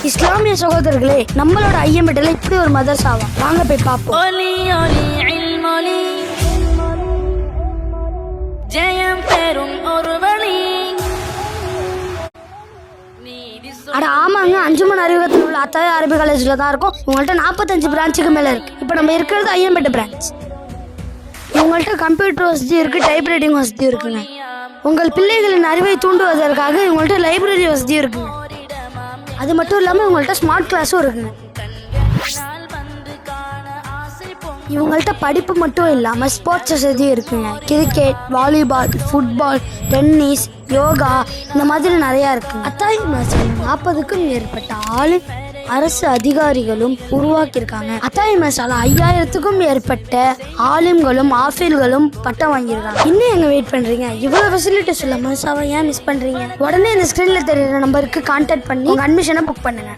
இஸ்லாமிய சகோதரர்களே, நம்மளோட ஐயம்பேட்டையில இப்படி ஒரு மதரசாவா? வாங்க போய் பார்ப்போம். அட ஆமாங்க, அஞ்சுமன் அறிவகத்தில் உள்ள அத்தாய அரபி காலேஜில் தான் இருக்கும். உங்கள்கிட்ட 45 பிரான்ச்சுக்கு மேலே இருக்கு. இப்போ நம்ம இருக்கிறது ஐயம்பேட்டை பிரான்ச். உங்கள்கிட்ட கம்ப்யூட்டர் வசதி இருக்கு, டைப் ரைட்டிங் வசதி இருக்குங்க. உங்கள் பிள்ளைகளின் அறிவை தூண்டுவதற்காக உங்கள்கிட்ட லைப்ரரி வசதி இருக்குங்க. அது மட்டும் இல்லாமல் உங்கள்கிட்ட ஸ்மார்ட் கிளாஸும் இருக்குங்க. இவங்கள்ட்ட படிப்பு மட்டும் இல்லாமல் ஸ்போர்ட்ஸ் வசதியும் இருக்குங்க. Cricket, volleyball, football, tennis, yoga, இந்த மாதிரி நிறையா இருக்குங்க. அத்தாயி மதரசாவில் 40க்கும் மேற்பட்ட அரசு அதிகாரிகளும் உருவாக்கியிருக்காங்க. அத்தாயி மதரசாவில் 5000க்கும் மேற்பட்ட ஆலிம்களும் ஆஃபீல்களும் பட்டம் வாங்கியிருக்காங்க. இன்னும் எங்க வெயிட் பண்றீங்க? இவ்வளவு ஃபெசிலிட்டிஸ் உள்ள மதரசாவை ஏன் மிஸ் பண்றீங்க? உடனே இந்த ஸ்கிரீன்ல தெரியுற நம்பருக்கு கான்டாக்ட் பண்ணி உங்க அட்மிஷனை புக் பண்ணுங்க.